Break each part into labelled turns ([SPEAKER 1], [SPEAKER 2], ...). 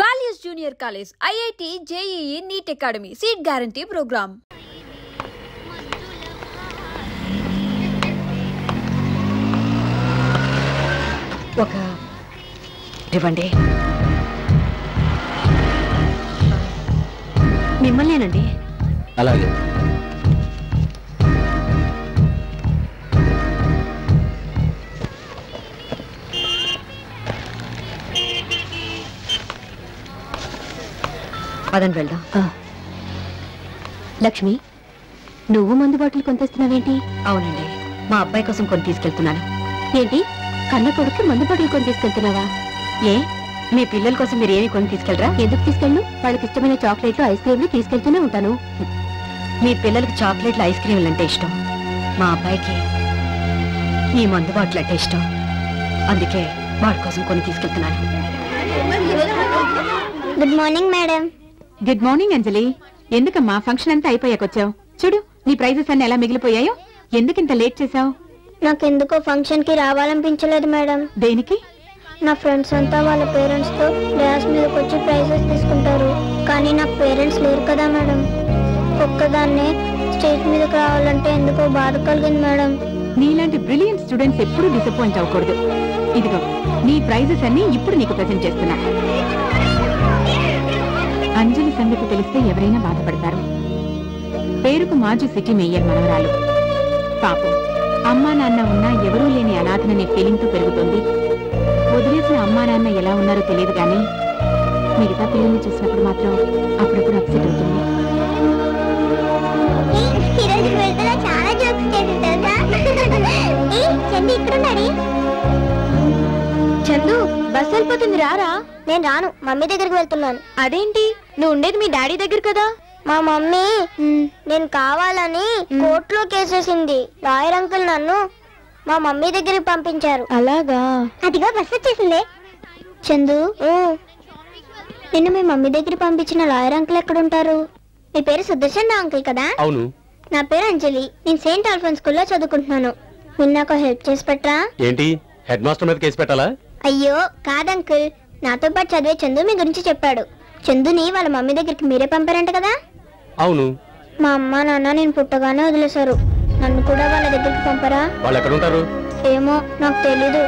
[SPEAKER 1] Values Junior College, IIT, JEE, NEET Academy, Seat Guarantee Program.
[SPEAKER 2] ఇవ్వండి. మిమ్మల్నేనండి.
[SPEAKER 3] అలాగే.
[SPEAKER 2] పదండి వెళ్దాం. లక్ష్మి, నువ్వు మందు బాటిల్ కొనిస్తున్నావేంటి? అవునండి, మా అబ్బాయి కోసం కొని తీసుకెళ్తున్నాను. ఏంటి, కన్న కొడుకు మందు బాటిల్ కొని తీసుకెళ్తున్నావా? ఏ, మీ పిల్లల కోసం మీరు ఏమి కొని తీసుకెళ్ళరా? ఎందుకు తీసుకెళ్ళు? వాళ్ళకి ఇష్టమైన చాక్లెట్లు, ఐస్ క్రీమ్లు తీసుకెళ్తూనే ఉంటాను. మీ పిల్లలకి చాక్లెట్లు, ఐస్ క్రీమ్లు అంటే ఇష్టం, మా అబ్బాయికి ఈ మందు బాటిల్ అంటే ఇష్టం. అందుకే వాడి కోసం కొని తీసుకెళ్తున్నాను.
[SPEAKER 4] Good morning madam.
[SPEAKER 5] Good morning Anjali. ఎందుకమ్మా ఫంక్షన్ అంతా అయిపోయాకొచ్చావు? చూడు నీ ప్రైజెస్ అన్ని ఎలా మిగిలిపోయాయో. ఎందుకింత లేట్ చేసావు?
[SPEAKER 4] నాకెందుకో ఫంక్షన్ కి రావాలనిపించలేదు మేడం.
[SPEAKER 5] దేనికి?
[SPEAKER 4] నా ఫ్రెండ్స్ అంతా వాళ్ళ పేరెంట్స్ తో డాన్స్ మీదకి వచ్చి ప్రైజెస్ తీసుకుంటారు, కానీ నాకు పేరెంట్స్ లేరు కదా మేడం. ఒక్కదాన్నే స్టేజ్ మీదకి రావాలంటే ఎందుకో బాధ కలిగింది మేడం.
[SPEAKER 5] నీలాంటి బ్రిలియంట్ స్టూడెంట్స్ ఎప్పుడూ డిసప్పాయింట్ అవ్వకూడదు. ఇదిగో నీ ప్రైజెస్ అన్ని ఇప్పుడు నీకు ప్రెజెంట్ చేస్తున్నా. అంజలి సంగతి తెలిస్తే ఎవరైనా బాధపడతారు. పేరుకు మాజీ సిటీ మేయర్ మనవరాలు. పాపం, అమ్మా నాన్న ఉన్నా ఎవరూ లేని అనాథననే ఫీలింగ్తో పెరుగుతోంది. వదిలేసిన అమ్మా నాన్న ఎలా ఉన్నారో తెలియదు కానీ మిగతా పిల్లల్ని చూసినప్పుడు మాత్రం అప్పుడప్పుడు అప్సెట్ అవుతుంది.
[SPEAKER 4] చందు, బస్ వెళ్ళిపోతుంది, రారా? నేను రాను, మమ్మీ దగ్గరికి వెళ్తున్నాను. అదేంటి, నువ్వు ఉండేది మీ డాడీ దగ్గర కదా? మా మమ్మీ నేను కావాలని కోర్టులో కేసేసింది. లాయర్ అంకుల్ నన్ను మా మమ్మీ దగ్గరికి పంపించారు. అలాగా? అదిగో బస్ వచ్చేసింది. చందు, నిన్ను మీ మమ్మీ దగ్గర పంపించిన లాయర్ అంకుల్ ఎక్కడుంటారు? మీ పేరు సుదర్శన్ అంకుల్ కదా?
[SPEAKER 3] అవును.
[SPEAKER 4] నా పేరు అంజలి. నేను సెయింట్ ఆల్ఫోన్స్ స్కూల్లో చదువుకుంటున్నాను. మీరు నాకు హెల్ప్ చేసి పెట్టరా?
[SPEAKER 3] ఏంటి, హెడ్ మాస్టర్ మీద కేసు పెట్టాలా?
[SPEAKER 4] అయ్యో కాదంకుల్, నాతో పాటు చదివే చందు మీ గురించి చెప్పాడు. చందుని వాళ్ళ మమ్మీ దగ్గరికి మీరే పంపారంట కదా?
[SPEAKER 3] అవును.
[SPEAKER 4] మా అమ్మ నాన్న నేను పుట్టగానే వదిలేశారు. నన్ను కూడా వాళ్ళ దగ్గరికి పంపరా?
[SPEAKER 3] వాళ్ళు ఎక్కడ ఉంటారు?
[SPEAKER 4] ఏమో నాకు తెలీదు.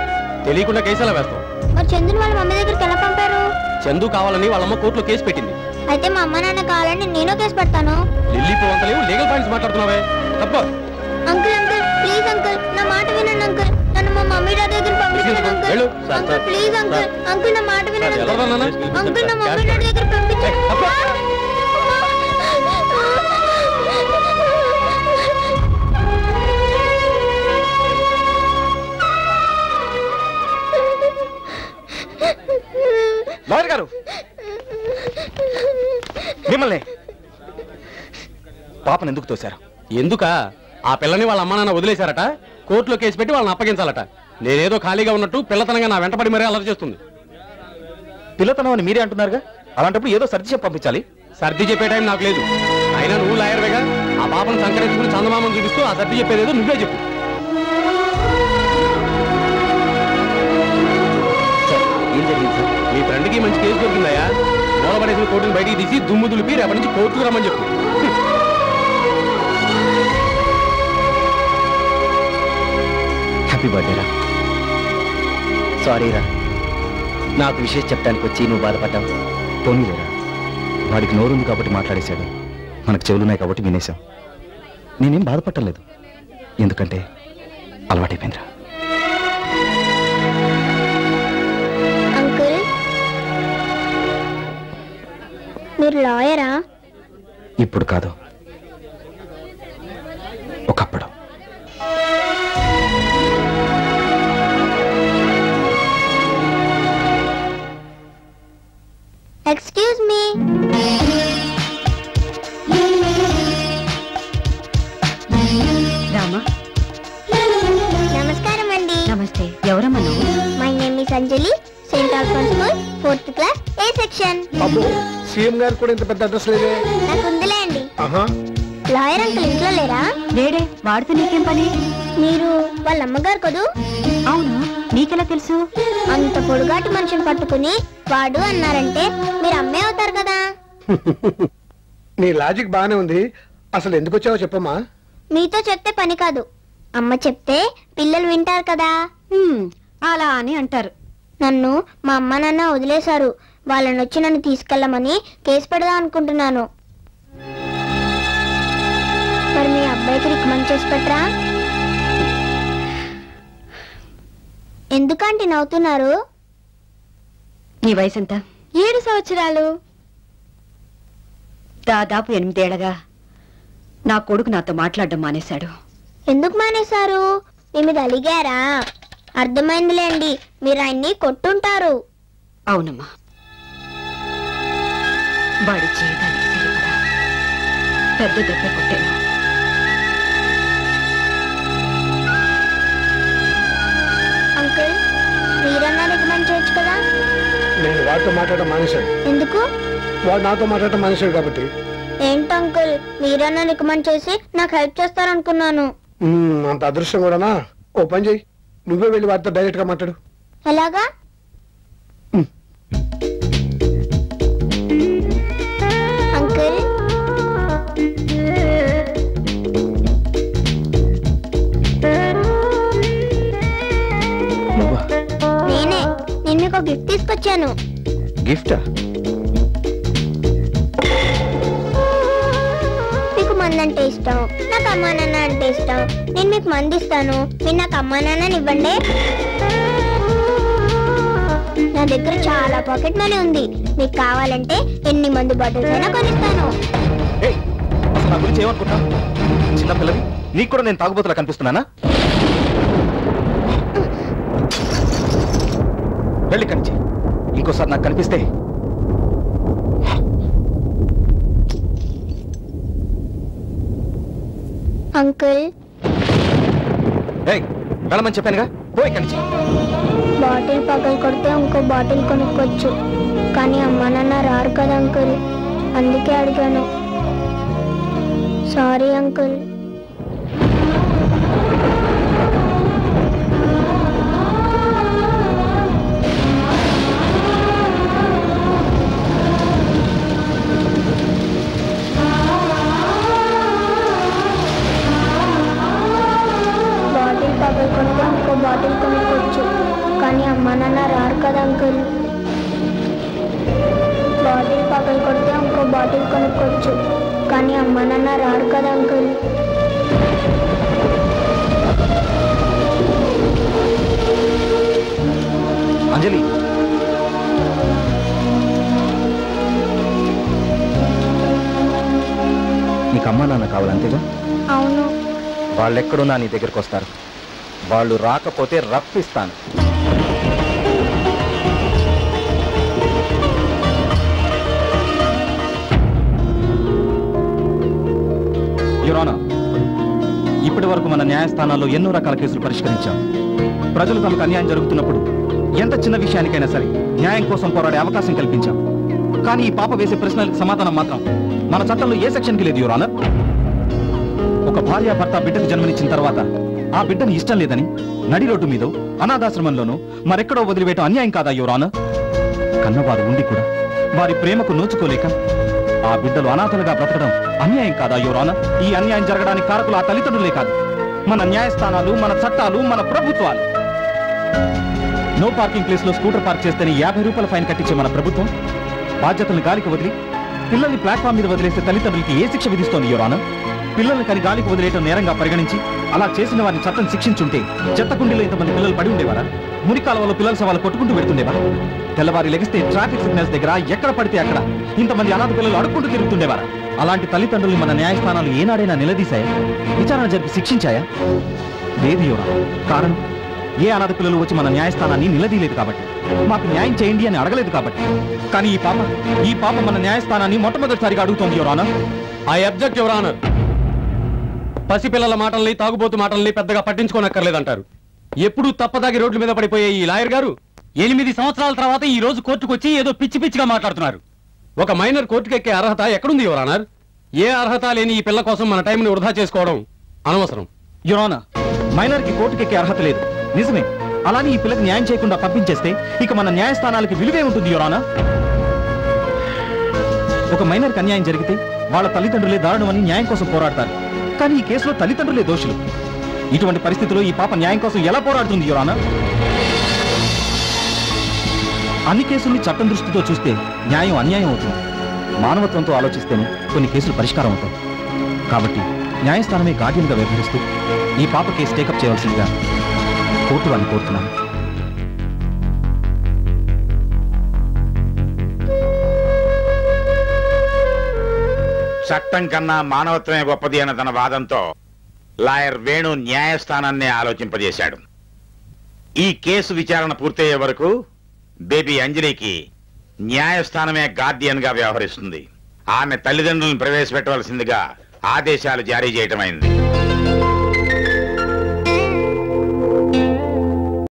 [SPEAKER 3] తెలియకుండా కేసు ఎలా వేస్తాం?
[SPEAKER 4] మరి చందుని వాళ్ళ మమ్మీ దగ్గరికి ఎలా పంపారు?
[SPEAKER 3] చందు కావాలని వాళ్ళమ్మ కోర్టులో కేసు పెట్టింది.
[SPEAKER 4] అయితే మా అమ్మ నాన్న కావాలని నేను కేసు పెడతాను.
[SPEAKER 3] ఢిల్లీ పోవంతలేవు, లీగల్ పాయింట్స్ మాట్లాడుతున్నావే. తప్ప.
[SPEAKER 4] అంకుల్ అంకుల్ ప్లీజ్ అంకుల్, నా మాట వినండి అంకుల్. నన్ను మా మమ్మీ డాడీ దగ్గర పంపించండి uncle. Uncle please uncle, uncle నా మాట వినండి అంకుల్. నా మమ్మీ డాడీ దగ్గర పంపించండి.
[SPEAKER 3] లాయర్ గారు, మిమ్మల్ని పాపను ఎందుకు తోశారు? ఎందుకా? ఆ పిల్లని వాళ్ళ అమ్మ నాన్న వదిలేశారట, కోర్టులో కేసు పెట్టి వాళ్ళని అప్పగించాలట. నేనేదో ఖాళీగా ఉన్నట్టు పిల్లతనంగా నా వెంటబడి మరీ అలర్ట్ చేస్తుంది. పిల్లతనం అని మీరే అంటున్నారుగా, అలాంటప్పుడు ఏదో సర్ది చెప్పి పంపించాలి. సర్ది చెప్పే టైం నాకు లేదు. అయినా నువ్వు లాయర్వేగా, ఆ పాపను సంకరించుకుని చందమామను చూపిస్తూ ఆ సర్ది చెప్పేదేదో నువ్వే చెప్పు. మీ ఫ్రెండ్కి మంచి కేసు దొరికిందయా, మూలపడేసిన కోర్టును బయటికి తీసి దుమ్ము దులిపి రేపటి నుంచి కోర్టుకు రమ్మని చెప్పు. హ్యాపీ బర్త్డే రా. సారీ రా, నాకు విషయం చెప్పడానికి వచ్చి నువ్వు బాధపడ్డావు. పోనీలేరా, వాడికి నోరుంది కాబట్టి మాట్లాడేశాడు, మనకు చెవులున్నాయి కాబట్టి వినేశాం. నేనేం బాధపట్టలేదు, ఎందుకంటే అలవాటైపోయిందిరా.
[SPEAKER 4] మీరు లాయరా?
[SPEAKER 3] ఇప్పుడు కాదు, ఒకప్పుడు.
[SPEAKER 4] Excuse me.
[SPEAKER 2] రామా.
[SPEAKER 4] నమస్కారం అండి.
[SPEAKER 2] నమస్తే. ఎవరమ్మా నువ్వు?
[SPEAKER 4] My name is Anjali, Saint Alphonse school, 4th class, A section.
[SPEAKER 6] CM గారు కూడా ఇంత పెద్ద అడ్రస్ లేదే.
[SPEAKER 4] నాకు ఉందిలే అండి. లాయర్ అంకుల్ ఇంట్లో లేరా?
[SPEAKER 2] లేడే, వాడితే నీకేం పని?
[SPEAKER 4] మీరు వాళ్ళ అమ్మగారు కదూ?
[SPEAKER 2] అవును. నీకెలా తెలుసు?
[SPEAKER 4] అంత పొడుగాటి మనిషిని పట్టుకుని వాడు అన్నారంటే మీరు అమ్మే అవుతారు కదా.
[SPEAKER 6] నీ లాజిక్ బానే ఉంది. అసలు ఎందుకు వచ్చావో చెప్పమ్మా.
[SPEAKER 4] మీతో చెప్తే పని కాదు, అమ్మ చెప్తే పిల్లలు వింటారు కదా.
[SPEAKER 2] అలా అని అంటారు.
[SPEAKER 4] నన్ను మా అమ్మ నాన్న వదిలేశారు. వాళ్ళని వచ్చి నన్ను తీసుకెళ్ళమని కేసు పెడదాం అనుకుంటున్నాను. మరి మీ అబ్బాయికి రికమెండ్ చేసి పెట్టరా? ఎందుకంటే నవ్వుతున్నారు?
[SPEAKER 2] నీ వయసు ఎంత?
[SPEAKER 4] 7 సంవత్సరాలు.
[SPEAKER 2] దాదాపు 8 ఏళ్లగా నా కొడుకు నాతో మాట్లాడడం మానేశాడు.
[SPEAKER 4] ఎందుకు మానేశారు? మీ మీద అలిగారా? అర్థమైందిలేండి, మీరు ఆయన్ని కొట్టుంటారు.
[SPEAKER 2] అవునమ్మా, వాడి జీవితానికి సరిపడా పెద్ద దెబ్బ కొట్టాను.
[SPEAKER 4] అంకుల్, మీరన్నా రికమెండ్ చేయొచ్చు కదా.
[SPEAKER 6] నేను వాడితో మాట్లాడటం మానేశాడు.
[SPEAKER 4] ఎందుకు?
[SPEAKER 6] వాడు నాతో మాట్లాడటం మానేశాడు కాబట్టి.
[SPEAKER 4] ఏంటి అంకుల్, మీరన్నా రికమెండ్ చేసి నాకు హెల్ప్ చేస్తారనుకున్నాను.
[SPEAKER 6] అంత అదృష్టం కూడానా? ఓ పని చెయ్యి, నువ్వే వెళ్ళి వాడితో డైరెక్ట్ గా మాట్లాడు.
[SPEAKER 4] ఎలాగా? అంకుల్, నేనే. నేను మీకు గిఫ్ట్ తీసుకొచ్చాను.
[SPEAKER 3] గిఫ్టా?
[SPEAKER 4] మీకు మంది అంటే ఇష్టం, నాకు అమ్మా నాన్న అంటే ఇష్టం. నేను మీకు మంది ఇస్తాను, మీరు నాకు అమ్మా నాన్నని ఇవ్వండి. నా దగ్గర చాలా పాకెట్ మనీ ఉంది. మీకు కావాలంటే ఎన్ని మందు బాటిల్స్ అయినా కొనిస్తాను.
[SPEAKER 3] నా గురించి ఏమనుకుంటా? చిన్నపిల్లవి, నీకు కూడా నేను తాగుబోతులా కనిపిస్తున్నానా? వెళ్ళి కనిచి ఇంకోసారి నాకు కనిపిస్తే
[SPEAKER 4] అంకుల్,
[SPEAKER 3] వెళ్ళమని చెప్పానుగా, పోయి కనిచి.
[SPEAKER 4] బాటిల్ పగలు కొడితే ఇంకో బాటిల్ కొనుక్కోవచ్చు, కానీ అమ్మా నాన్న రారు కదా అంకుల్, అందుకే అడిగాను. Sorry uncle. బాటిల్ పగలు కొడితే ఇంకో బాటిల్ కొనుక్కోవచ్చు, కానీ అమ్మా నాన్న రారు కదా అంకుల్. బాటిల్ పగలు కొడితే ఇంకో బాటిల్ కొనుక్కోవచ్చు, కానీ అమ్మా నాన్న రారు కదా అంకుల్.
[SPEAKER 3] అంజలి, నీకు అమ్మా నాన్న కావాలంతేగా?
[SPEAKER 4] అవును.
[SPEAKER 3] వాళ్ళెక్కడున్నా నీ దగ్గరికి వస్తారు. వాళ్ళు రాకపోతే రప్పిస్తాను. యువర్ ఆనర్, ఇప్పటి వరకు మన న్యాయస్థానాల్లో ఎన్నో రకాల కేసులు పరిష్కరించాం. ప్రజలు తమకు అన్యాయం జరుగుతున్నప్పుడు ఎంత చిన్న విషయానికైనా సరే న్యాయం కోసం పోరాడే అవకాశం కల్పించాం. కానీ ఈ పాప వేసే ప్రశ్నలకు సమాధానం మాత్రం మన చట్టంలో ఏ సెక్షన్కి లేదు యువర్ ఆనర్. ఒక భార్య భర్త బిడ్డకు జన్మనిచ్చిన తర్వాత ఆ బిడ్డని ఇష్టం లేదని నడి రోడ్డు మీద అనాథాశ్రమంలోనూ మరెక్కడో వదిలివేయటం అన్యాయం కాదా యువర్ ఆనర్? కన్నవారు ఉండి కూడా వారి ప్రేమకు నోచుకోలేక ఆ బిడ్డలు అనాథలుగా బ్రతకడం అన్యాయం కాదా యువర్ ఆనర్? ఈ అన్యాయం జరగడానికి కారకులు ఆ తల్లిదండ్రులే కాదు, మన న్యాయస్థానాలు, మన చట్టాలు, మన ప్రభుత్వాలు. నో పార్కింగ్ ప్లేస్ లో స్కూటర్ పార్క్ చేస్తేనే 50 రూపాయల ఫైన్ కట్టించే మన ప్రభుత్వం బాధ్యతలను గాలికి వదిలి పిల్లల్ని ప్లాట్ఫామ్ మీద వదిలేస్తే తల్లిదండ్రులకి ఏ శిక్ష విధిస్తోంది యువర్ ఆనర్? పిల్లల్ని కని గాలికి వదిలేయటం నేరంగా పరిగణించి అలా చేసిన వారిని చట్టం శిక్షించుంటే చెత్తకుండీలో ఇంతమంది పిల్లలు పడి ఉండేవారా? మురికాలవలో పిల్లల సవాలు కొట్టుకుంటూ పెడుతుండేవారా? తెల్లవారి లెగిస్తే ట్రాఫిక్ సిగ్నల్స్ దగ్గర ఎక్కడ పడితే అక్కడ ఇంతమంది అనాథ పిల్లలు అడుక్కుంటూ తిరుగుతుండేవారా? అలాంటి తల్లిదండ్రులు మన న్యాయస్థానాలు ఏనాడైనా నిలదీశాయా? విచారణ జరిపి శిక్షించాయా? లేదు యువర్ ఆనర్. కారణం, ఏ అనాథ పిల్లలు వచ్చి మన న్యాయస్థానాన్ని నిలదీయలేదు కాబట్టి, మాకు న్యాయం చేయండి అని అడగలేదు కాబట్టి. కానీ ఈ పాప మన న్యాయస్థానాన్ని మొట్టమొదటిసారిగా అడుగుతోంది your honour. I object your honour. పసిపిల్లల మాటల్ని, తాగుబోతు మాటల్ని పెద్దగా పట్టించుకోనక్కర్లేదంటారు. ఎప్పుడూ తప్పదాగి రోడ్ల మీద పడిపోయే ఈ లాయర్ గారు 8 సంవత్సరాల తర్వాత ఈ రోజు కోర్టుకు వచ్చి ఏదో పిచ్చి పిచ్చిగా మాట్లాడుతున్నారు. ఒక మైనర్ కోర్టుకెక్కే అర్హత ఎక్కడుంది యువర్ ఆనర్? ఏ అర్హత లేని ఈ పిల్ల కోసం మన టైంని వృధా చేసుకోవడం అనవసరం. యువర్ ఆనర్, మైనర్ కి కోర్టుకెక్కే అర్హత లేదు నిజమే,
[SPEAKER 7] అలానే ఈ పిల్లకి న్యాయం చేయకుండా పంపించేస్తే ఇక మన న్యాయస్థానాలకి విలువే ఉంటుంది యువరానా. ఒక మైనర్కి అన్యాయం జరిగితే వాళ్ళ తల్లిదండ్రులే దారుణమని న్యాయం కోసం పోరాడతారు. కానీ ఈ కేసులో తల్లిదండ్రులే దోషులు. ఇటువంటి పరిస్థితుల్లో ఈ పాప న్యాయం కోసం ఎలా పోరాడుతుంది యువరానా? అన్ని కేసుల్ని చట్టం దృష్టితో చూస్తే న్యాయం అన్యాయం అవుతుంది. మానవత్వంతో ఆలోచిస్తేనే కొన్ని కేసులు పరిష్కారం అవుతాయి. కాబట్టి న్యాయస్థానమే గార్డియన్గా వ్యవహరిస్తూ ఈ పాప కేసు టేకప్ చేయవలసిందిగా కోర్టు వారిని కోరుతున్నాను.
[SPEAKER 8] చట్టం కన్నా మానవత్వమే గొప్పది అన్న తన వాదంతో లాయర్ వేణు న్యాయస్థానాన్ని ఆలోచింపజేశాడు. ఈ కేసు విచారణ పూర్తయ్యే వరకు బేబీ అంజలికి న్యాయస్థానమే గార్డియన్ గా వ్యవహరిస్తుంది. ఆమె తల్లిదండ్రులను ప్రవేశపెట్టవలసిందిగా ఆదేశాలు జారీ చేయటమైంది.